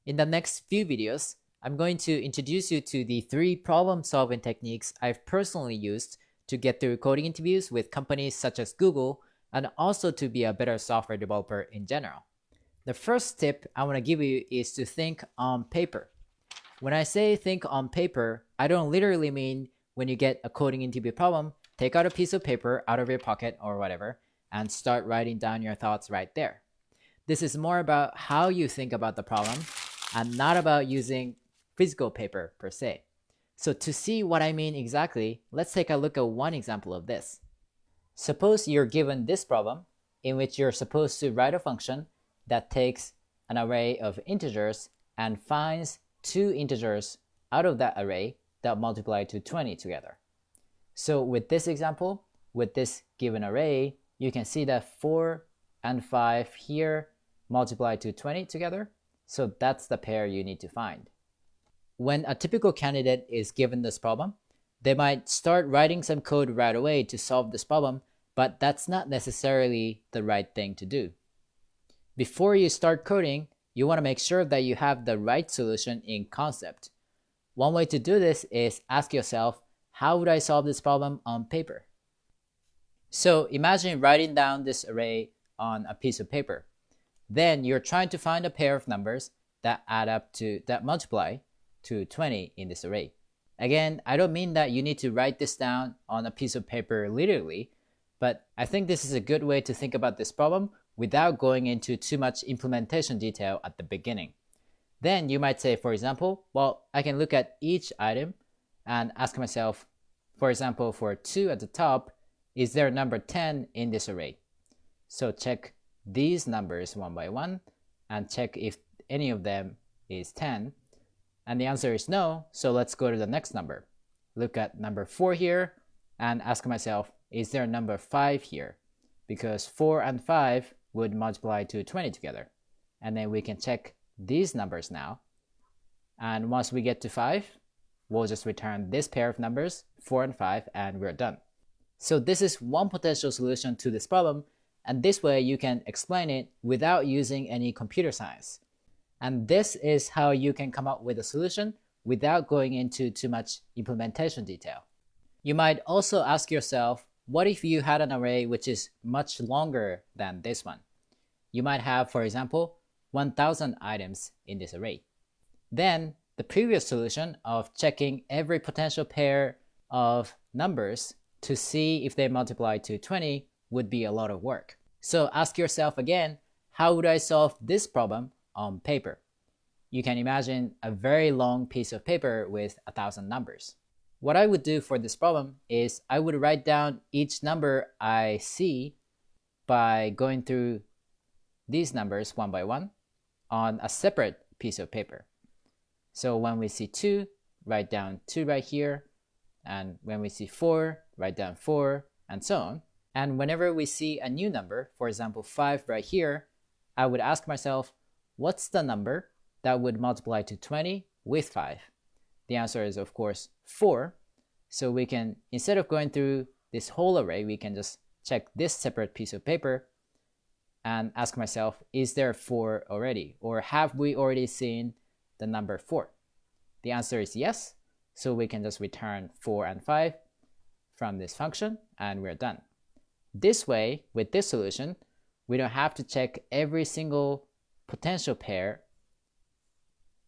In the next few videos, I'm going to introduce you to the 3 problem-solving techniques I've personally used to get through coding interviews with companies such as Google and also to be a better software developer in general. The first tip I want to give you is to think on paper. When I say think on paper, I don't literally mean when you get a coding interview problem, take out a piece of paper out of your pocket or whatever and start writing down your thoughts right there. This is more about how you think about the problem and not about using physical paper per se. So to see what I mean exactly, let's take a look at one example of this. Suppose you're given this problem in which you're supposed to write a function that takes an array of integers and finds 2 integers out of that array that multiply to 20 together. So with this example, with this given array, you can see that 4 and 5 here multiply to 20 together. So that's the pair you need to find. When a typical candidate is given this problem, they might start writing some code right away to solve this problem, but that's not necessarily the right thing to do. Before you start coding, you want to make sure that you have the right solution in concept. One way to do this is ask yourself, how would I solve this problem on paper? So imagine writing down this array on a piece of paper. Then you're trying to find a pair of numbers that multiply to 20 in this array. Again, I don't mean that you need to write this down on a piece of paper literally, but I think this is a good way to think about this problem without going into too much implementation detail at the beginning. Then you might say, for example, well, I can look at each item and ask myself, for example, for 2 at the top, is there a number 10 in this array? So check these numbers one by one and check if any of them is 10. And the answer is no, so let's go to the next number. Look at number 4 here and ask myself, is there a number 5 here? Because 4 and 5 would multiply to 20 together. And then we can check these numbers now. And once we get to 5, we'll just return this pair of numbers, 4 and 5, and we're done. So this is one potential solution to this problem, and this way you can explain it without using any computer science. And this is how you can come up with a solution without going into too much implementation detail. You might also ask yourself, what if you had an array which is much longer than this one? You might have, for example, 1,000 items in this array. Then the previous solution of checking every potential pair of numbers to see if they multiply to 20 would be a lot of work. So ask yourself again, how would I solve this problem on paper? You can imagine a very long piece of paper with 1,000 numbers. What I would do for this problem is I would write down each number I see by going through these numbers one by one on a separate piece of paper. So when we see 2, write down 2 right here, and when we see 4, write down 4, and so on. And whenever we see a new number, for example 5 right here, I would ask myself, what's the number that would multiply to 20 with 5? The answer is, of course, 4. So we can, instead of going through this whole array, we can just check this separate piece of paper and ask myself, is there 4 already? Or have we already seen the number 4? The answer is yes. So we can just return 4 and 5 from this function, and we're done. This way, with this solution, we don't have to check every single potential pair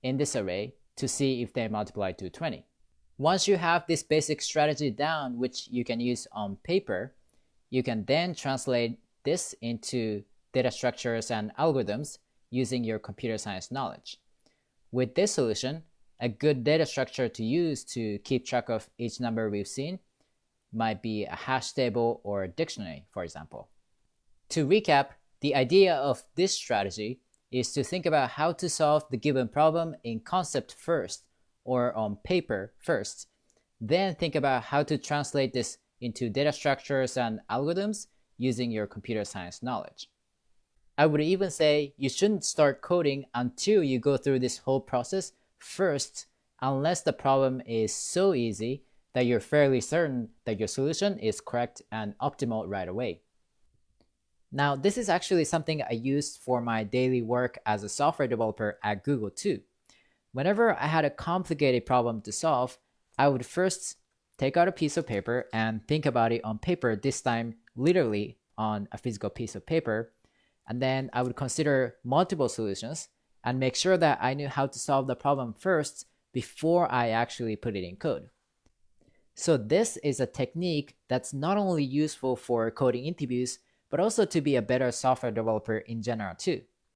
in this array to see if they multiply to 20. Once you have this basic strategy down, which you can use on paper, you can then translate this into data structures and algorithms using your computer science knowledge. With this solution, a good data structure to use to keep track of each number we've seen might be a hash table or a dictionary, for example. To recap, the idea of this strategy is to think about how to solve the given problem in concept first, or on paper first, then think about how to translate this into data structures and algorithms using your computer science knowledge. I would even say you shouldn't start coding until you go through this whole process first, unless the problem is so easy that you're fairly certain that your solution is correct and optimal right away. Now, this is actually something I used for my daily work as a software developer at Google too. Whenever I had a complicated problem to solve, I would first take out a piece of paper and think about it on paper, this time literally on a physical piece of paper. And then I would consider multiple solutions and make sure that I knew how to solve the problem first before I actually put it in code. So this is a technique that's not only useful for coding interviews, but also to be a better software developer in general too.